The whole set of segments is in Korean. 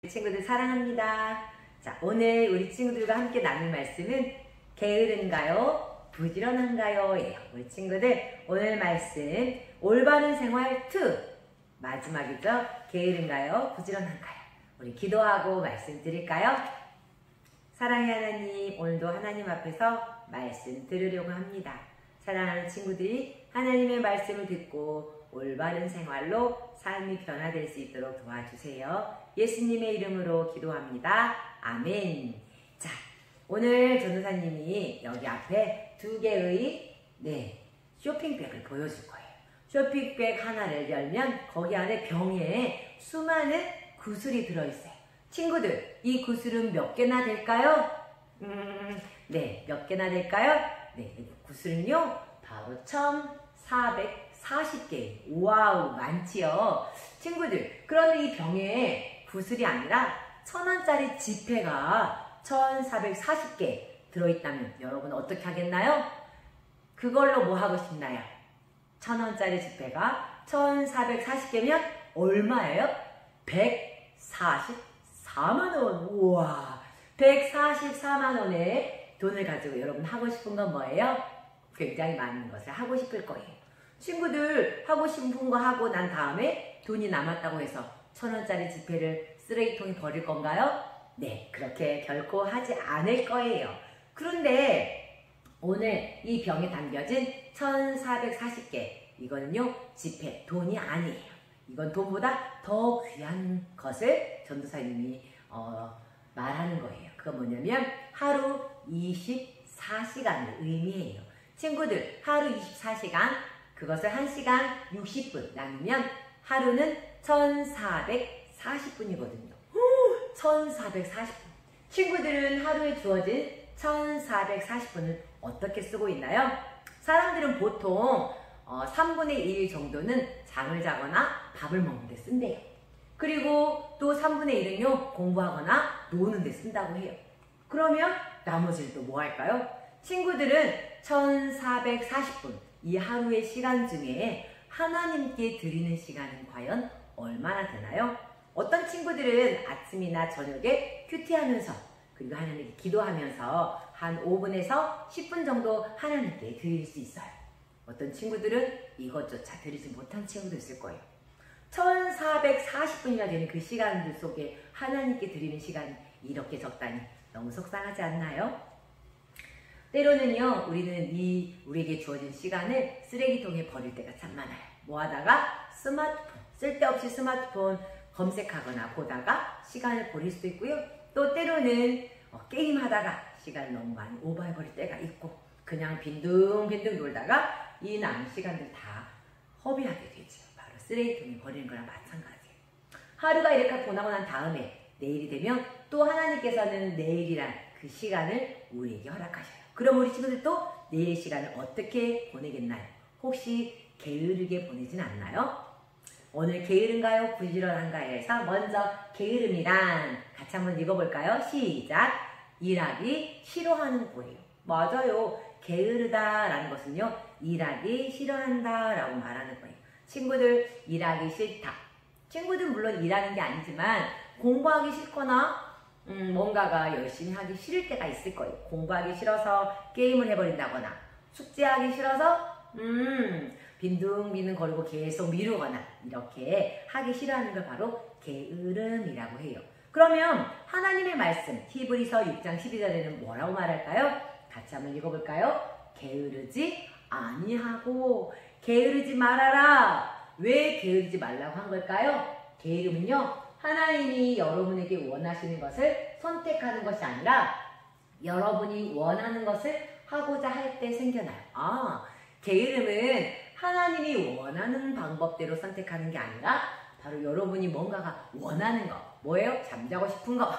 친구들 사랑합니다. 자, 오늘 우리 친구들과 함께 나눌 말씀은 게으른가요? 부지런한가요? 예요. 우리 친구들 오늘 말씀 올바른 생활 2 마지막이죠. 게으른가요? 부지런한가요? 우리 기도하고 말씀 드릴까요? 사랑의 하나님, 오늘도 하나님 앞에서 말씀 들으려고 합니다. 사랑하는 친구들이 하나님의 말씀을 듣고 올바른 생활로 삶이 변화될 수 있도록 도와주세요. 예수님의 이름으로 기도합니다. 아멘. 자, 오늘 전도사님이 여기 앞에 두 개의 쇼핑백을 보여줄 거예요. 쇼핑백 하나를 열면 거기 안에 병에 수많은 구슬이 들어있어요. 친구들, 이 구슬은 몇 개나 될까요? 몇 개나 될까요? 구슬은요, 바로 1440개. 와우, 많지요? 친구들, 그런데 이 병에 구슬이 아니라 1000원짜리 지폐가 1440개 들어있다면 여러분 어떻게 하겠나요? 그걸로 뭐 하고 싶나요? 1000원짜리 지폐가 1440개면 얼마예요? 144만원. 우와, 144만원의 돈을 가지고 여러분 하고 싶은 건 뭐예요? 굉장히 많은 것을 하고 싶을 거예요. 친구들 하고 싶은 거 하고 난 다음에 돈이 남았다고 해서 1000원짜리 지폐를 쓰레기통에 버릴 건가요? 네, 그렇게 결코 하지 않을 거예요. 그런데 오늘 이 병에 담겨진 1440개, 이거는요, 지폐, 돈이 아니에요. 이건 돈보다 더 귀한 것을 전도사님이 말하는 거예요. 그건 뭐냐면 하루 24시간을 의미해요. 친구들, 하루 24시간, 그것을 1시간 60분 나누면 하루는 1440분이거든요. 1440분. 친구들은 하루에 주어진 1440분을 어떻게 쓰고 있나요? 사람들은 보통 3분의 1 정도는 잠을 자거나 밥을 먹는 데 쓴대요. 그리고 또 3분의 1은요, 공부하거나 노는 데 쓴다고 해요. 그러면 나머지는 또 뭐 할까요? 친구들은 1440분, 이 하루의 시간 중에 하나님께 드리는 시간은 과연 얼마나 되나요? 어떤 친구들은 아침이나 저녁에 큐티하면서 그리고 하나님께 기도하면서 한 5분에서 10분 정도 하나님께 드릴 수 있어요. 어떤 친구들은 이것조차 드리지 못한 친구도 있을 거예요. 1440분이나 되는 그 시간들 속에 하나님께 드리는 시간이 이렇게 적다니 너무 속상하지 않나요? 때로는요, 우리는 우리에게 주어진 시간을 쓰레기통에 버릴 때가 참 많아요. 뭐 하다가 스마트폰, 쓸데없이 스마트폰 검색하거나 보다가 시간을 버릴 수도 있고요. 또 때로는 게임하다가 시간을 너무 많이 오버해버릴 때가 있고, 그냥 빈둥빈둥 놀다가 이 남은 시간들 다 허비하게 되죠. 바로 쓰레기통에 버리는 거랑 마찬가지예요. 하루가 이렇게 보내고 난 다음에 내일이 되면 또 하나님께서는 내일이란 그 시간을 우리에게 허락하셔요. 그럼 우리 친구들도 내일 시간을 어떻게 보내겠나요? 혹시 게으르게 보내진 않나요? 오늘 게으른가요? 부지런한가요에서 먼저 게으름이란 같이 한번 읽어볼까요? 시작! 일하기 싫어하는 거예요. 맞아요. 게으르다라는 것은요, 일하기 싫어한다라고 말하는 거예요. 친구들, 일하기 싫다. 친구들 물론 일하는 게 아니지만 공부하기 싫거나 뭔가가 열심히 하기 싫을 때가 있을 거예요. 공부하기 싫어서 게임을 해버린다거나, 숙제하기 싫어서 빈둥빈둥 거리고 계속 미루거나, 이렇게 하기 싫어하는 걸 바로 게으름이라고 해요. 그러면 하나님의 말씀 히브리서 6장 12절에는 뭐라고 말할까요? 같이 한번 읽어볼까요? 게으르지 아니하고 게으르지 말아라. 왜 게으르지 말라고 한 걸까요? 게으름은요, 하나님이 여러분에게 원하시는 것을 선택하는 것이 아니라 여러분이 원하는 것을 하고자 할 때 생겨나요. 게으름은 하나님이 원하는 방법대로 선택하는 게 아니라 바로 여러분이 뭔가가 원하는 거, 뭐예요? 잠자고 싶은 거,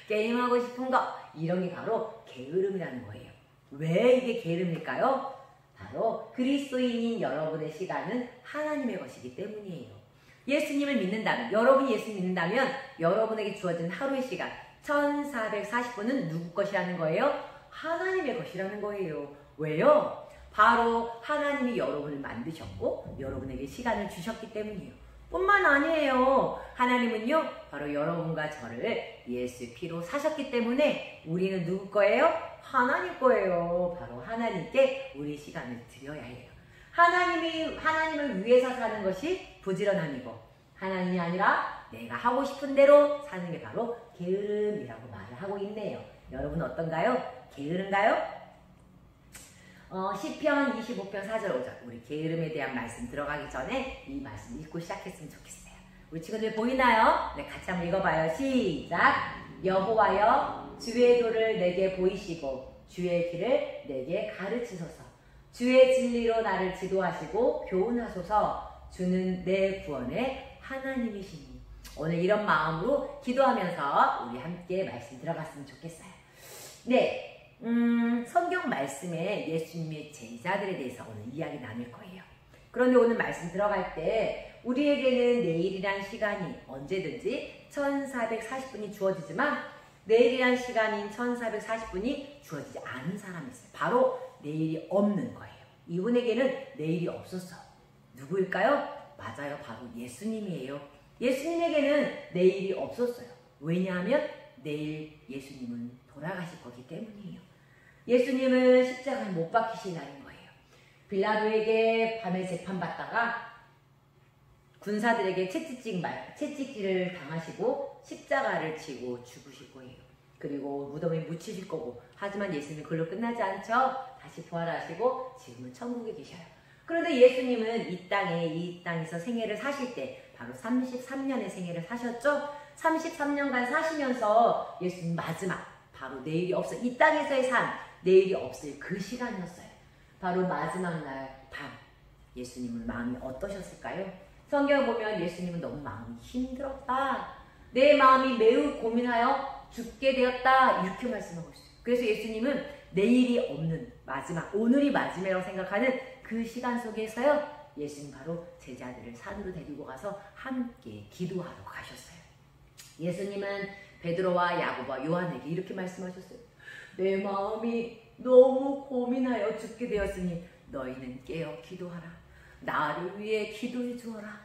게임하고 싶은 거, 이런 게 바로 게으름이라는 거예요. 왜 이게 게으름일까요? 바로 그리스도인인 여러분의 시간은 하나님의 것이기 때문이에요. 예수님을 믿는다면, 여러분이 예수 믿는다면 여러분에게 주어진 하루의 시간 1440분은 누구 것이라는 거예요? 하나님의 것이라는 거예요. 왜요? 바로 하나님이 여러분을 만드셨고 여러분에게 시간을 주셨기 때문이에요. 뿐만 아니에요. 하나님은요, 바로 여러분과 저를 예수의 피로 사셨기 때문에 우리는 누구 거예요? 하나님 거예요. 바로 하나님께 우리 시간을 드려야 해요. 하나님을 위해서 사는 것이 부지런함이고, 하나님이 아니라 내가 하고 싶은 대로 사는 게 바로 게으름이라고 말을 하고 있네요. 여러분 어떤가요? 게으른가요? 시편 25편 4절 5절 우리 게으름에 대한 말씀 들어가기 전에 이 말씀 읽고 시작했으면 좋겠어요. 우리 친구들 보이나요? 네, 같이 한번 읽어봐요. 시작! 여호와여 주의 도를 내게 보이시고 주의 길을 내게 가르치소서. 주의 진리로 나를 지도하시고 교훈하소서. 주는 내 구원의 하나님이시니. 오늘 이런 마음으로 기도하면서 우리 함께 말씀 들어갔으면 좋겠어요. 네. 성경 말씀에 예수님의 제자들에 대해서 오늘 이야기 나눌 거예요. 그런데 오늘 말씀 들어갈 때 우리에게는 내일이란 시간이 언제든지 1440분이 주어지지만 내일이란 시간인 1440분이 주어지지 않은 사람이 있어요. 바로 내일이 없는 거예요. 이분에게는 내일이 없었어. 누구일까요? 맞아요. 바로 예수님이에요. 예수님에게는 내일이 없었어요. 왜냐하면 내일 예수님은 돌아가실 거기 때문이에요. 예수님은 십자가에 못 박히신 날인 거예요. 빌라도에게 밤에 재판받다가 군사들에게 채찍질을 당하시고 십자가를 치고 죽으실 거예요. 그리고 무덤에 묻히실 거고, 하지만 예수님은 그걸로 끝나지 않죠. 다시 부활하시고 지금은 천국에 계셔요. 그런데 예수님은 이 땅에서 생애를 사실 때 바로 33년의 생애를 사셨죠. 33년간 사시면서 예수님 마지막 바로 내일이 없어 이 땅에서의 삶, 내일이 없을 그 시간이었어요. 바로 마지막 날 밤 예수님은 마음이 어떠셨을까요? 성경을 보면 예수님은 너무 마음이 힘들었다, 내 마음이 매우 고민하여 죽게 되었다, 이렇게 말씀하고 있어요. 그래서 예수님은 내일이 없는 마지막, 오늘이 마지막이라고 생각하는 그 시간 속에서요, 예수님 바로 제자들을 산으로 데리고 가서 함께 기도하러 가셨어요. 예수님은 베드로와 야고보와 요한에게 이렇게 말씀하셨어요. 내 마음이 너무 고민하여 죽게 되었으니 너희는 깨어 기도하라. 나를 위해 기도해 주어라.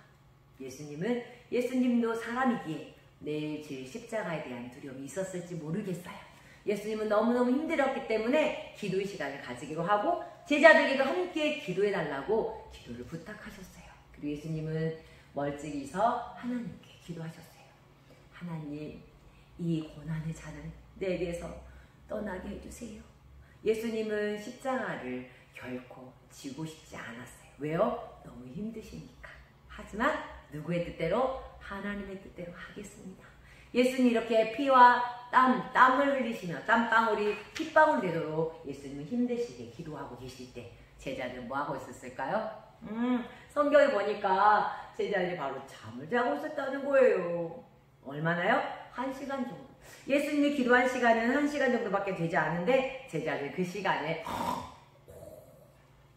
예수님도 사람이기에 내일 질 십자가에 대한 두려움이 있었을지 모르겠어요. 예수님은 너무너무 힘들었기 때문에 기도의 시간을 가지기로 하고 제자들에게도 함께 기도해 달라고 기도를 부탁하셨어요. 그리고 예수님은 멀찍이 서 하나님께 기도하셨어요. 하나님, 이 고난의 잔을 내게서 떠나게 해주세요. 예수님은 십자가를 결코 지고 싶지 않았어요. 왜요? 너무 힘드시니까. 하지만 누구의 뜻대로? 하나님의 뜻대로 하겠습니다. 예수님 이렇게 피와 땀을 흘리시며 땀방울이 핏방울 되도록 예수님은 힘드시게 기도하고 계실 때 제자들은 뭐하고 있었을까요? 성경에 보니까 제자들이 바로 잠을 자고 있었다는 거예요. 얼마나요? 1시간 정도. 예수님이 기도한 시간은 1시간 정도밖에 되지 않은데 제자들 그 시간에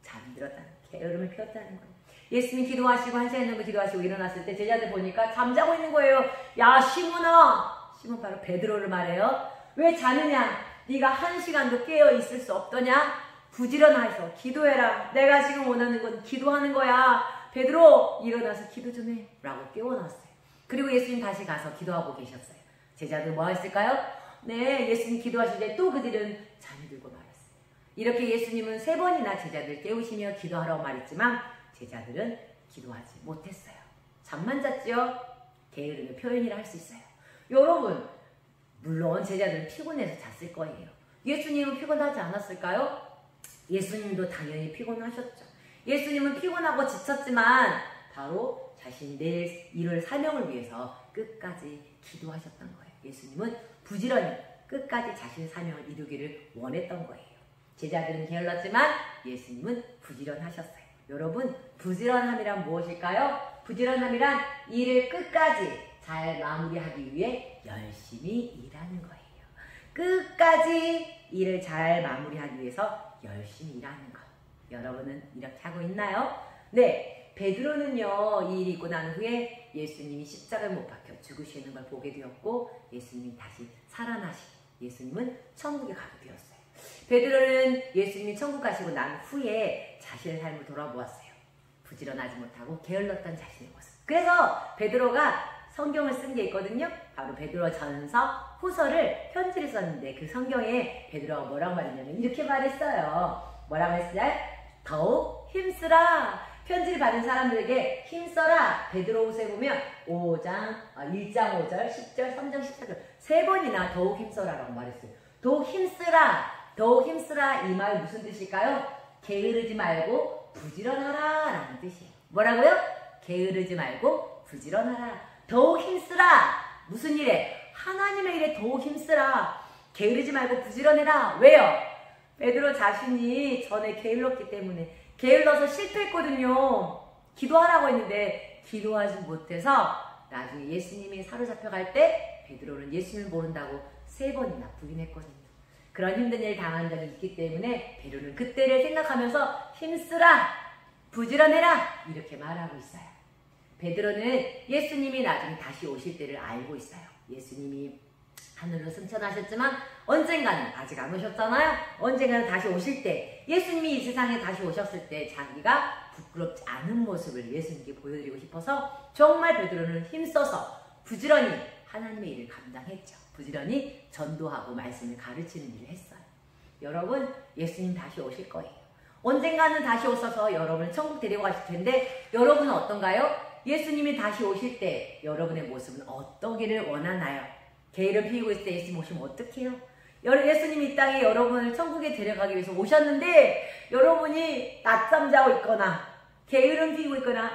잠들었다는, 게으름을 피웠다는 거예요. 예수님이 기도하시고 1시간 정도 기도하시고 일어났을 때 제자들 보니까 잠자고 있는 거예요. 야 시몬아, 시몬 바로 베드로를 말해요. 왜 자느냐? 네가 1시간도 깨어 있을 수 없더냐? 부지런해서 기도해라. 내가 지금 원하는 건 기도하는 거야. 베드로 일어나서 기도 좀 해 라고 깨워놨어요. 그리고 예수님 다시 가서 기도하고 계셨어요. 제자들 뭐 했을까요? 네, 예수님 기도하실 때 또 그들은 잠이 들고 말았어요. 이렇게 예수님은 3번이나 제자들 깨우시며 기도하라고 말했지만 제자들은 기도하지 못했어요. 잠만 잤지요? 게으름의 표현이라 할 수 있어요. 여러분, 물론 제자들은 피곤해서 잤을 거예요. 예수님은 피곤하지 않았을까요? 예수님도 당연히 피곤하셨죠. 예수님은 피곤하고 지쳤지만 바로 자신이 내일 이룰 사명을 위해서 끝까지 기도하셨던 거예요. 예수님은 부지런히 끝까지 자신의 사명을 이루기를 원했던 거예요. 제자들은 게을렀지만 예수님은 부지런하셨어요. 여러분, 부지런함이란 무엇일까요? 부지런함이란 일을 끝까지 잘 마무리하기 위해 열심히 일하는 거예요. 끝까지 일을 잘 마무리하기 위해서 열심히 일하는 것. 여러분은 이렇게 하고 있나요? 네, 베드로는요, 이 일이 있고 난 후에 예수님이 십자가에 못 박혀 죽으시는 걸 보게 되었고 예수님이 다시 살아나시고 예수님은 천국에 가게 되었어요. 베드로는 예수님이 천국 가시고 난 후에 자신의 삶을 돌아보았어요. 부지런하지 못하고 게을렀던 자신의 모습. 그래서 베드로가 성경을 쓴 게 있거든요. 바로 베드로전서, 후서를 편지를 썼는데 그 성경에 베드로가 뭐라고 말했냐면 이렇게 말했어요. 뭐라고 했어요? 더욱 힘쓰라. 편지를 받은 사람들에게 힘써라. 베드로후서에 보면 1장 5절, 10절, 3장 14절 세 번이나 더욱 힘써라라고 말했어요. 더욱 힘쓰라. 더욱 힘쓰라. 이 말 무슨 뜻일까요? 게으르지 말고 부지런하라 라는 뜻이에요. 뭐라고요? 게으르지 말고 부지런하라. 더욱 힘쓰라. 무슨 일에? 하나님의 일에 더욱 힘쓰라. 게으르지 말고 부지런해라. 왜요? 베드로 자신이 전에 게을렀기 때문에 게을러서 실패했거든요. 기도하라고 했는데 기도하지 못해서 나중에 예수님이 사로잡혀갈 때 베드로는 예수님을 모른다고 3번이나 부인했거든요. 그런 힘든 일 당한 적이 있기 때문에 베드로는 그때를 생각하면서 힘쓰라, 부지런해라 이렇게 말하고 있어요. 베드로는 예수님이 나중에 다시 오실 때를 알고 있어요. 예수님이 하늘로 승천하셨지만 언젠가는 아직 안 오셨잖아요. 언젠가는 다시 오실 때 예수님이 이 세상에 다시 오셨을 때 자기가 부끄럽지 않은 모습을 예수님께 보여드리고 싶어서 정말 베드로는 힘써서 부지런히 하나님의 일을 감당했죠. 부지런히 전도하고 말씀을 가르치는 일을 했어요. 여러분, 예수님 다시 오실 거예요. 언젠가는 다시 오셔서 여러분을 천국 데리고 가실 텐데 여러분은 어떤가요? 예수님이 다시 오실 때 여러분의 모습은 어떠기를 원하나요? 게으름 피우고 있을 때 예수님 오시면 어떡해요? 예수님이 이 땅에 여러분을 천국에 데려가기 위해서 오셨는데 여러분이 낮잠 자고 있거나 게으름 피우고 있거나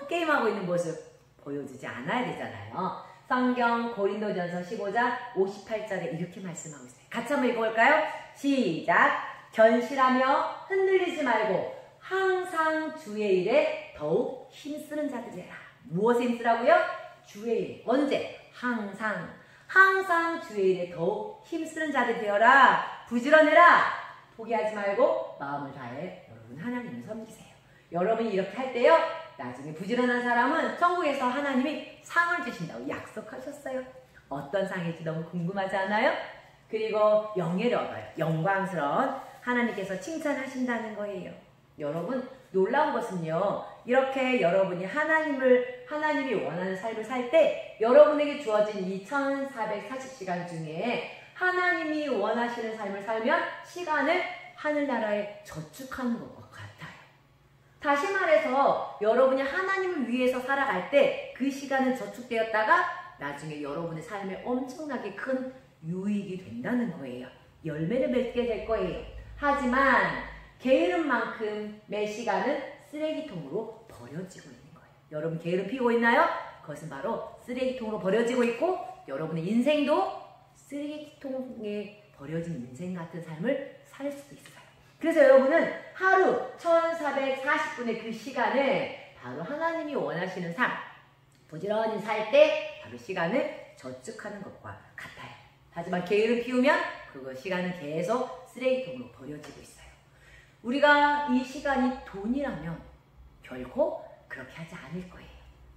게임하고 있는 모습 보여주지 않아야 되잖아요. 성경 고린도전서 15장 58절에 이렇게 말씀하고 있어요. 같이 한번 읽어볼까요? 시작! 견실하며 흔들리지 말고 항상 주의 일에 더욱 힘쓰는 자들이라. 무엇에 힘쓰라고요? 주의 일. 언제? 항상. 항상 주의 일에 더욱 힘쓰는 자들 되어라. 부지런해라. 포기하지 말고 마음을 다해 여러분 하나님을 섬기세요. 여러분이 이렇게 할 때요. 나중에 부지런한 사람은 천국에서 하나님이 상을 주신다고 약속하셨어요. 어떤 상일지 너무 궁금하지 않아요? 그리고 영예를 얻어요. 영광스러운 하나님께서 칭찬하신다는 거예요. 여러분, 놀라운 것은요. 이렇게 여러분이 하나님이 원하는 삶을 살 때 여러분에게 주어진 2440시간 중에 하나님이 원하시는 삶을 살면 시간을 하늘나라에 저축하는 것과 같아요. 다시 말해서 여러분이 하나님을 위해서 살아갈 때 그 시간은 저축되었다가 나중에 여러분의 삶에 엄청나게 큰 유익이 된다는 거예요. 열매를 맺게 될 거예요. 하지만 게으른 만큼 매 시간은 쓰레기통으로 버려지고 있는 거예요. 여러분 게으름 피우고 있나요? 그것은 바로 쓰레기통으로 버려지고 있고 여러분의 인생도 쓰레기통에 버려진 인생 같은 삶을 살 수도 있어요. 그래서 여러분은 하루 1440분의 그 시간을 바로 하나님이 원하시는 삶, 부지런히 살 때 바로 시간을 저축하는 것과 같아요. 하지만 게으름 피우면 그 시간은 계속 쓰레기통으로 버려지고 있어요. 우리가 이 시간이 돈이라면 결코 그렇게 하지 않을 거예요.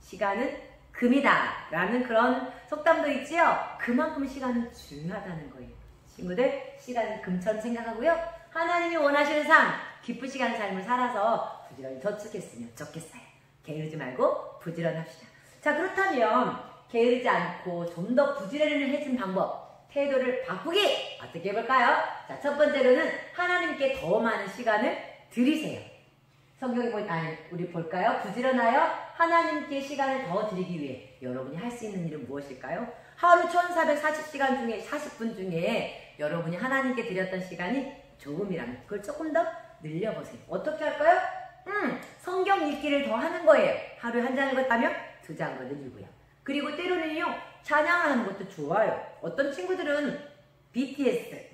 시간은 금이다 라는 그런 속담도 있지요. 그만큼 시간은 중요하다는 거예요. 친구들, 시간은 금처럼 생각하고요. 하나님이 원하시는 삶, 기쁘시게 하는 삶을 살아서 부지런히 저축했으면 좋겠어요. 게으르지 말고 부지런합시다. 자, 그렇다면 게으르지 않고 좀 더 부지런해진 방법, 태도를 바꾸기 어떻게 해볼까요? 자, 첫 번째로는 하나님께 더 많은 시간을 드리세요. 성경에 우리 볼까요? 부지런하여 하나님께 시간을 더 드리기 위해 여러분이 할 수 있는 일은 무엇일까요? 하루 1440시간 중에 40분 중에 여러분이 하나님께 드렸던 시간이 조금이라면 그걸 조금 더 늘려보세요. 어떻게 할까요? 성경 읽기를 더 하는 거예요. 하루에 한 장 읽었다면 2장으로 늘리고요. 그리고 때로는요, 찬양을 하는 것도 좋아요. 어떤 친구들은 BTS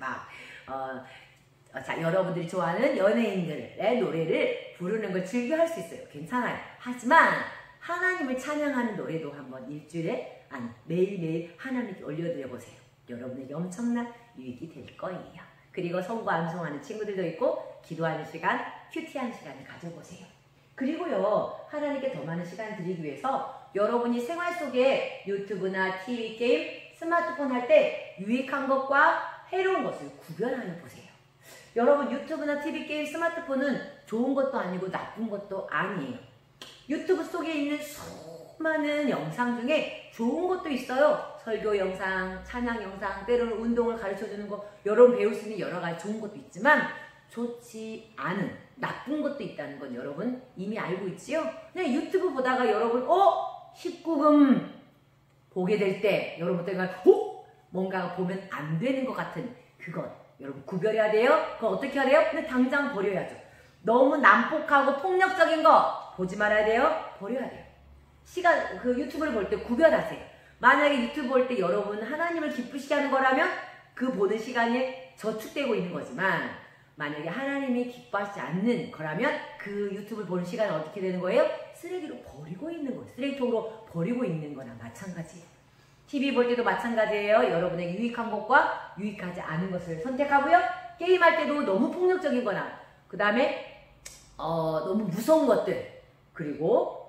자, 여러분들이 좋아하는 연예인들의 노래를 부르는 걸 즐겨 할 수 있어요. 괜찮아요. 하지만 하나님을 찬양하는 노래도 한번 일주일에 매일매일 하나님께 올려드려 보세요. 여러분에게 엄청난 유익이 될 거예요. 그리고 성구 암송하는 친구들도 있고 기도하는 시간, 큐티하는 시간을 가져보세요. 그리고요, 하나님께 더 많은 시간을 드리기 위해서 여러분이 생활 속에 유튜브나 TV 게임, 스마트폰 할 때 유익한 것과 해로운 것을 구별하여 보세요. 여러분, 유튜브나 TV 게임, 스마트폰은 좋은 것도 아니고 나쁜 것도 아니에요. 유튜브 속에 있는 수많은 영상 중에 좋은 것도 있어요. 설교 영상, 찬양 영상, 때로는 운동을 가르쳐주는 거, 여러분 배울 수 있는 여러 가지 좋은 것도 있지만 좋지 않은 나쁜 것도 있다는 건 여러분 이미 알고 있지요? 그냥 유튜브 보다가 여러분 19금 보게 될 때 여러분 때가 뭔가 보면 안 되는 것 같은 그것 여러분 구별해야 돼요. 그거 어떻게 해야 돼요? 근데 당장 버려야죠. 너무 난폭하고 폭력적인 거 보지 말아야 돼요. 버려야 돼요. 그 유튜브를 볼 때 구별하세요. 만약에 유튜브 볼 때 여러분 하나님을 기쁘시게 하는 거라면 그 보는 시간에 저축되고 있는 거지만 만약에 하나님이 기뻐하지 않는 거라면 그 유튜브를 보는 시간은 어떻게 되는 거예요? 쓰레기로 버리고 있는 거예요. 쓰레기통으로 버리고 있는 거나 마찬가지예요. TV 볼 때도 마찬가지예요. 여러분에게 유익한 것과 유익하지 않은 것을 선택하고요. 게임할 때도 너무 폭력적인 거나 그 다음에 너무 무서운 것들 그리고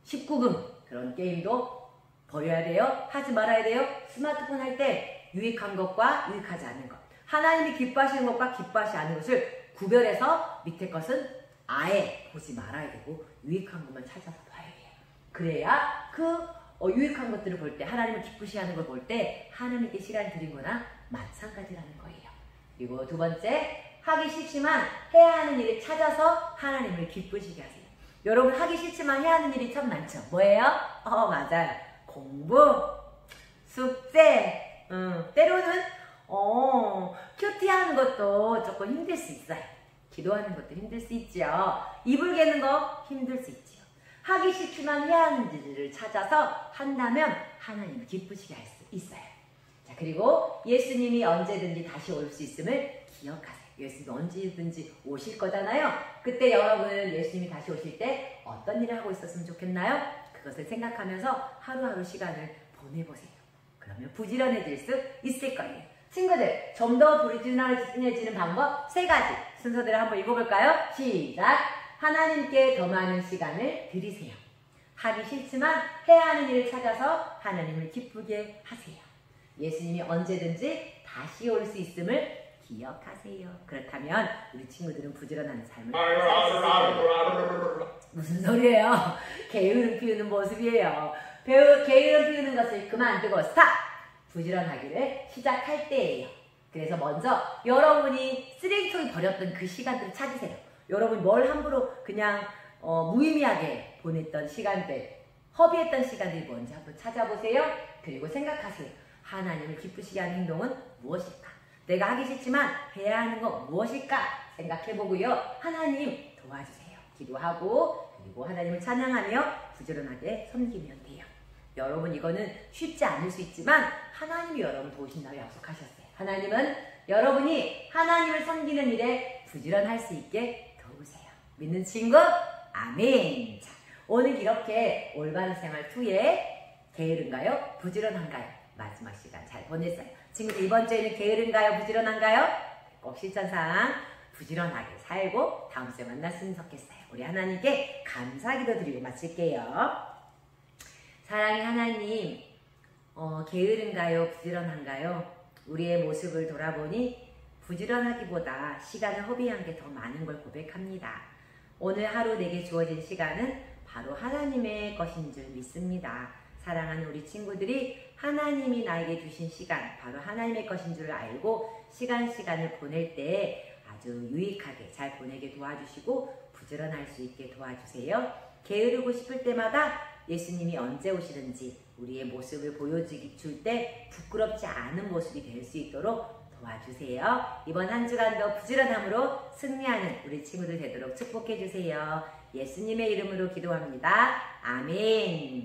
19금 그런 게임도 버려야 돼요. 하지 말아야 돼요. 스마트폰 할 때 유익한 것과 유익하지 않은 것 하나님이 기뻐하시는 것과 기뻐하지 않은 것을 구별해서 밑에 것은 아예 보지 말아야 되고 유익한 것만 찾아서 봐야 돼요. 그래야 유익한 것들을 볼 때 하나님을 기쁘시게 하는 걸 볼 때 하나님께 시간 드린 거나 마찬가지라는 거예요. 그리고 두 번째 하기 싫지만 해야 하는 일을 찾아서 하나님을 기쁘시게 하세요. 여러분 하기 싫지만 해야 하는 일이 참 많죠. 뭐예요? 맞아요. 공부, 숙제, 때로는 큐티하는 것도 조금 힘들 수 있어요. 기도하는 것도 힘들 수 있죠. 이불 개는 거 힘들 수 있죠. 하기 싫지만 해야 하는 일을 찾아서 한다면 하나님을 기쁘시게 할 수 있어요. 자, 그리고 예수님이 언제든지 다시 올 수 있음을 기억하세요. 예수님이 언제든지 오실 거잖아요. 그때 여러분은 예수님이 다시 오실 때 어떤 일을 하고 있었으면 좋겠나요? 그것을 생각하면서 하루하루 시간을 보내보세요. 그러면 부지런해질 수 있을 거예요. 친구들, 좀 더 부지런해지는 방법 3가지 순서대로 한번 읽어볼까요? 시작! 하나님께 더 많은 시간을 드리세요. 하기 싫지만 해야 하는 일을 찾아서 하나님을 기쁘게 하세요. 예수님이 언제든지 다시 올 수 있음을 기억하세요. 그렇다면 우리 친구들은 부지런한 삶을 살 수 있어요. 무슨 소리예요? 게으름 피우는 모습이에요. 게으름 피우는 것을 그만두고 스탑! 부지런하기를 시작할 때예요. 그래서 먼저 여러분이 쓰레기통에 버렸던 그 시간들을 찾으세요. 여러분이 뭘 함부로 그냥 무의미하게 보냈던 시간들, 허비했던 시간들이 뭔지 한번 찾아보세요. 그리고 생각하세요. 하나님을 기쁘시게 하는 행동은 무엇일까? 내가 하기 싫지만 해야 하는 건 무엇일까? 생각해보고요. 하나님 도와주세요. 기도하고 그리고 하나님을 찬양하며 부지런하게 섬기면 돼요. 여러분 이거는 쉽지 않을 수 있지만 하나님이 여러분 도우신다고 약속하셨어요. 하나님은 여러분이 하나님을 섬기는 일에 부지런할 수 있게 도우세요. 믿는 친구? 아멘. 자, 오늘 이렇게 올바른 생활 2에 게으른가요? 부지런한가요? 마지막 시간 잘 보냈어요. 친구들 이번 주에는 게으른가요? 부지런한가요? 꼭 실천상 부지런하게 살고 다음 주에 만났으면 좋겠어요. 우리 하나님께 감사기도 드리고 마칠게요. 사랑의 하나님, 게으른가요? 부지런한가요? 우리의 모습을 돌아보니 부지런하기보다 시간을 허비한 게 더 많은 걸 고백합니다. 오늘 하루 내게 주어진 시간은 바로 하나님의 것인 줄 믿습니다. 사랑하는 우리 친구들이 하나님이 나에게 주신 시간, 바로 하나님의 것인 줄 알고 시간을 보낼 때 아주 유익하게 잘 보내게 도와주시고 부지런할 수 있게 도와주세요. 게으르고 싶을 때마다 예수님이 언제 오시든지 우리의 모습을 보여줄 때 부끄럽지 않은 모습이 될 수 있도록 도와주세요. 이번 한 주간도 부지런함으로 승리하는 우리 친구들 되도록 축복해 주세요. 예수님의 이름으로 기도합니다. 아멘.